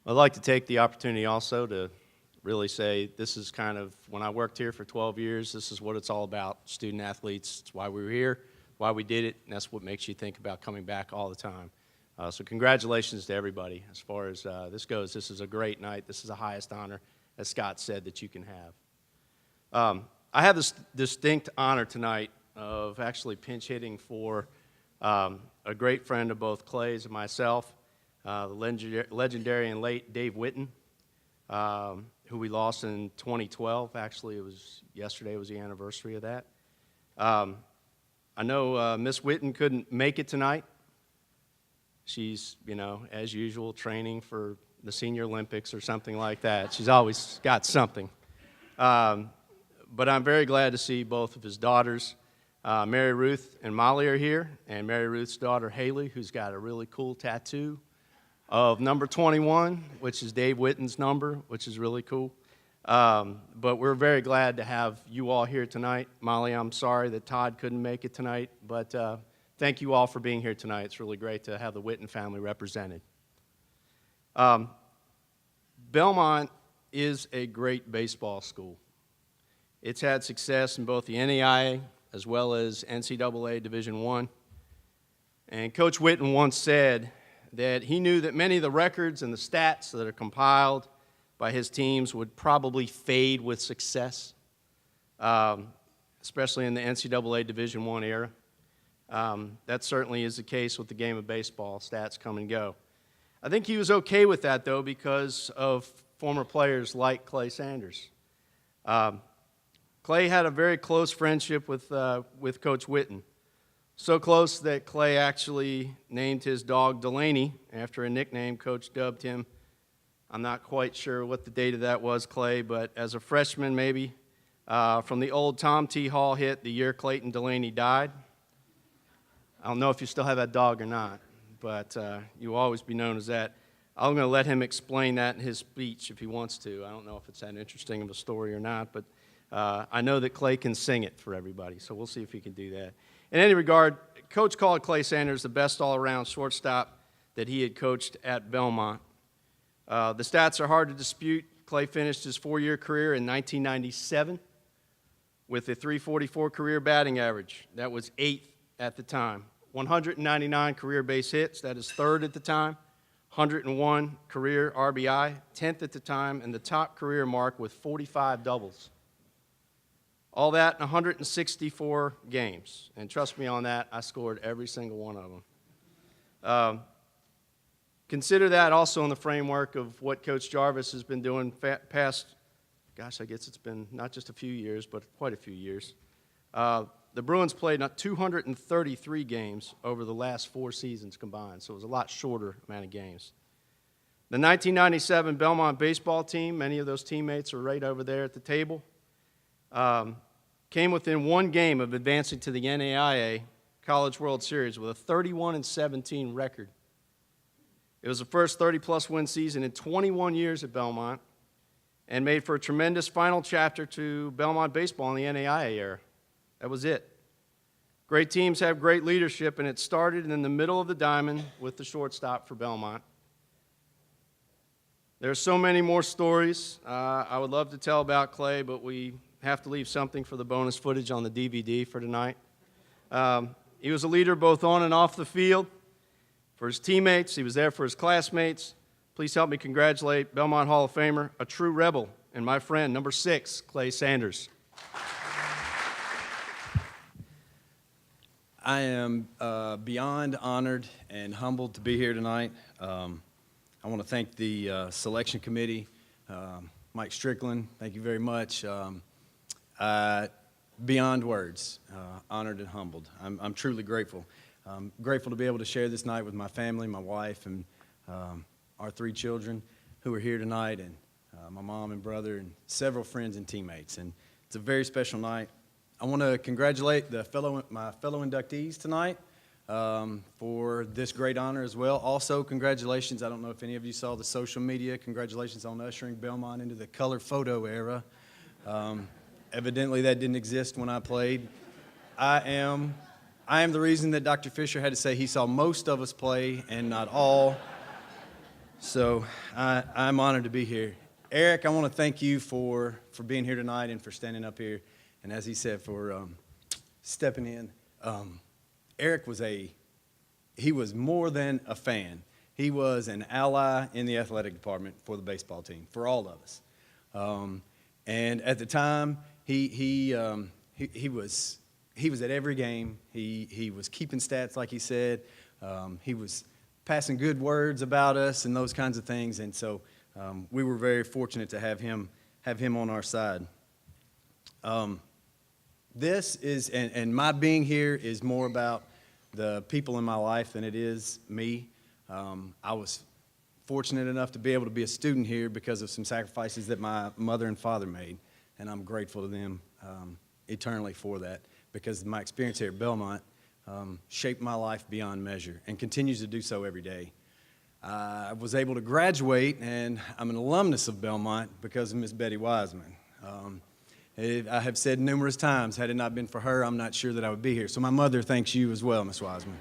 I'd like to take the opportunity also to really say this is kind of, when I worked here for 12 years, this is what it's all about, student athletes. It's why we were here, why we did it, and that's what makes you think about coming back all the time. So congratulations to everybody. As far as this goes, this is a great night. This is the highest honor, as Scott said, that you can have. I have this distinct honor tonight of actually pinch hitting for a great friend of both Clay's and myself, the legendary and late Dave Whitten, who we lost in 2012. Actually, yesterday was the anniversary of that. I know Miss Whitten couldn't make it tonight. She's, as usual, training for the Senior Olympics or something like that. She's always got something. But I'm very glad to see both of his daughters, Mary Ruth and Molly, are here, and Mary Ruth's daughter, Haley, who's got a really cool tattoo of number 21, which is Dave Whitten's number, which is really cool. But we're very glad to have you all here tonight. Molly, I'm sorry that Todd couldn't make it tonight, but thank you all for being here tonight. It's really great to have the Whitten family represented. Belmont is a great baseball school. It's had success in both the NAIA as well as NCAA Division I. And Coach Whitten once said that he knew that many of the records and the stats that are compiled by his teams would probably fade with success, especially in the NCAA Division I era. That certainly is the case with the game of baseball. Stats come and go. I think he was okay with that, though, because of former players like Clay Sanders. Clay had a very close friendship with Coach Whitten, so close that Clay actually named his dog Delaney after a nickname Coach dubbed him. I'm not quite sure what the date of that was, Clay, but as a freshman maybe, from the old Tom T. Hall hit, the year Clayton Delaney died. I don't know if you still have that dog or not, but you will always be known as that. I'm going to let him explain that in his speech if he wants to. I don't know if it's that interesting of a story or not, but I know that Clay can sing it for everybody, so we'll see if he can do that. In any regard, Coach called Clay Sanders the best all-around shortstop that he had coached at Belmont. The stats are hard to dispute. Clay finished his four-year career in 1997 with a .344 career batting average. That was 8th at the time. 199 career base hits, that is 3rd at the time. 101 career RBI, 10th at the time, and the top career mark with 45 doubles. All that in 164 games. And trust me on that, I scored every single one of them. Consider that also in the framework of what Coach Jarvis has been doing past, gosh, I guess it's been not just a few years, but quite a few years. The Bruins played 233 games over the last 4 seasons combined, so it was a lot shorter amount of games. The 1997 Belmont baseball team, many of those teammates are right over there at the table, came within 1 game of advancing to the NAIA College World Series with a 31-17 record. It was the first 30-plus win season in 21 years at Belmont and made for a tremendous final chapter to Belmont baseball in the NAIA era. That was it. Great teams have great leadership, and it started in the middle of the diamond with the shortstop for Belmont. There are so many more stories I would love to tell about Clay, but we have to leave something for the bonus footage on the DVD for tonight. He was a leader both on and off the field. For his teammates, he was there for his classmates. Please help me congratulate Belmont Hall of Famer, a true rebel, and my friend, number 6, Clay Sanders. I am beyond honored and humbled to be here tonight. I want to thank the selection committee, Mike Strickland, thank you very much. Beyond words, honored and humbled. I'm truly grateful. I'm grateful to be able to share this night with my family, my wife, and our 3 children who are here tonight, and my mom and brother, and several friends and teammates. And it's a very special night. I want to congratulate my fellow inductees tonight for this great honor as well. Also, congratulations, I don't know if any of you saw the social media, congratulations on ushering Belmont into the color photo era. Evidently that didn't exist when I played. I am the reason that Dr. Fisher had to say he saw most of us play and not all. So I'm honored to be here. Eric, I want to thank you for being here tonight and for standing up here. And as he said, for stepping in. Eric he was more than a fan. He was an ally in the athletic department for the baseball team, for all of us. And at the time, he was at every game. He was keeping stats, like he said. He was passing good words about us and those kinds of things. And so we were very fortunate to have him on our side. This is, and my being here is more about the people in my life than it is me. I was fortunate enough to be able to be a student here because of some sacrifices that my mother and father made, and I'm grateful to them eternally for that, because my experience here at Belmont shaped my life beyond measure and continues to do so every day. I was able to graduate, and I'm an alumnus of Belmont because of Miss Betty Wiseman. I have said numerous times, had it not been for her, I'm not sure that I would be here. So my mother thanks you as well, Miss Wiseman.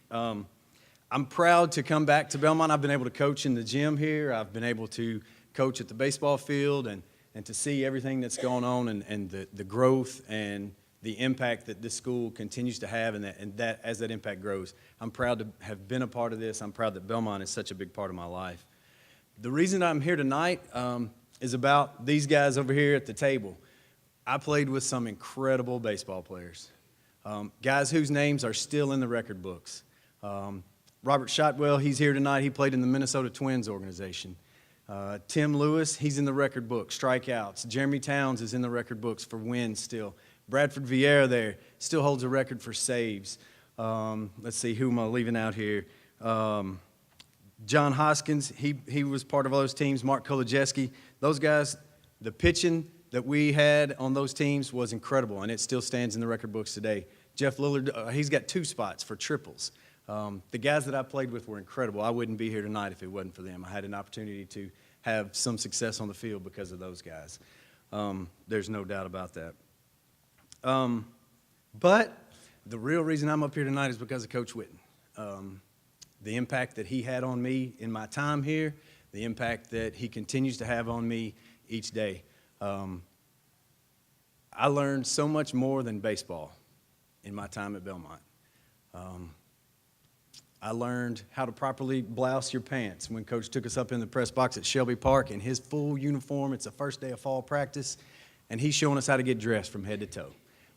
I'm proud to come back to Belmont. I've been able to coach in the gym here. I've been able to coach at the baseball field and to see everything that's going on and the growth and the impact that this school continues to have, and that as that impact grows. I'm proud to have been a part of this. I'm proud that Belmont is such a big part of my life. The reason I'm here tonight is about these guys over here at the table. I played with some incredible baseball players, guys whose names are still in the record books. Robert Shotwell, he's here tonight. He played in the Minnesota Twins organization. Tim Lewis, he's in the record book, strikeouts. Jeremy Towns is in the record books for wins still. Bradford Vieira there still holds a record for saves. Let's see, who am I leaving out here? John Hoskins, he was part of those teams. Mark Kolodziejski, those guys, the pitching that we had on those teams was incredible, and it still stands in the record books today. Jeff Lillard, he's got 2 spots for triples. The guys that I played with were incredible. I wouldn't be here tonight if it wasn't for them. I had an opportunity to have some success on the field because of those guys. There's no doubt about that. But the real reason I'm up here tonight is because of Coach Whitten. The impact that he had on me in my time here, the impact that he continues to have on me each day. I learned so much more than baseball in my time at Belmont. I learned how to properly blouse your pants when Coach took us up in the press box at Shelby Park in his full uniform. It's the first day of fall practice, and he's showing us how to get dressed from head to toe.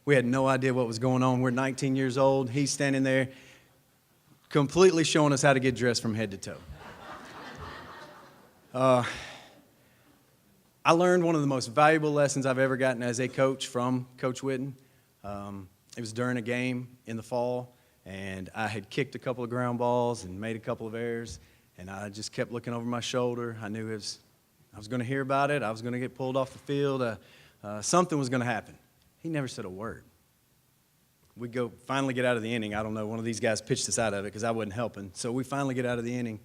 We had no idea what was going on. We're 19 years old. He's standing there completely showing us how to get dressed from head to toe. I learned one of the most valuable lessons I've ever gotten as a coach from Coach Whitten. It was during a game in the fall, and I had kicked a couple of ground balls and made a couple of errors, and I just kept looking over my shoulder. I knew I was going to hear about it. I was going to get pulled off the field. Something was going to happen. He never said a word. We finally get out of the inning. I don't know, one of these guys pitched us out of it because I wasn't helping. So we finally get out of the inning.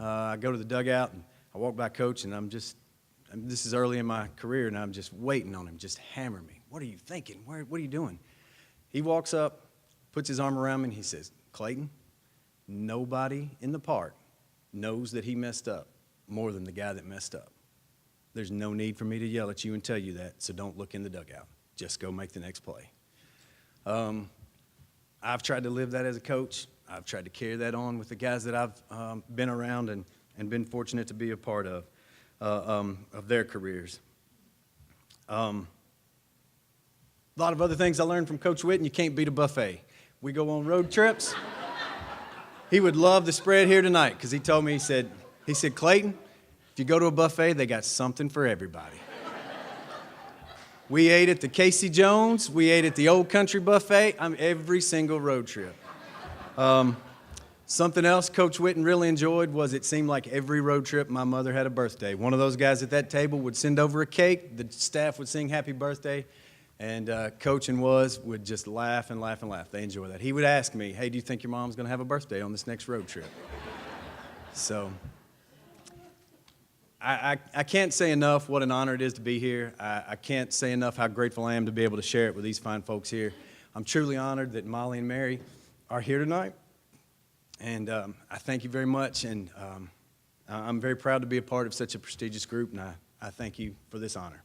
I go to the dugout, and I walk by Coach, and this is early in my career, and I'm just waiting on him, just hammer me. What are you thinking? What are you doing? He walks up, puts his arm around me, and he says, Clayton, nobody in the park knows that he messed up more than the guy that messed up. There's no need for me to yell at you and tell you that, so don't look in the dugout. Just go make the next play. I've tried to live that as a coach. I've tried to carry that on with the guys that I've been around and been fortunate to be a part of their careers. A lot of other things I learned from Coach Whitten. You can't beat a buffet. We go on road trips. He would love the spread here tonight because he told me, he said, Clayton, if you go to a buffet, they got something for everybody. We ate at the Casey Jones. We ate at the Old Country Buffet. Every single road trip. Something else Coach Whitten really enjoyed was it seemed like every road trip my mother had a birthday. One of those guys at that table would send over a cake. The staff would sing happy birthday. And Coach and would just laugh and laugh and laugh. They enjoy that. He would ask me, hey, do you think your mom's going to have a birthday on this next road trip? So I can't say enough what an honor it is to be here. I can't say enough how grateful I am to be able to share it with these fine folks here. I'm truly honored that Molly and Mary are here tonight. And I thank you very much, and I'm very proud to be a part of such a prestigious group, and I thank you for this honor.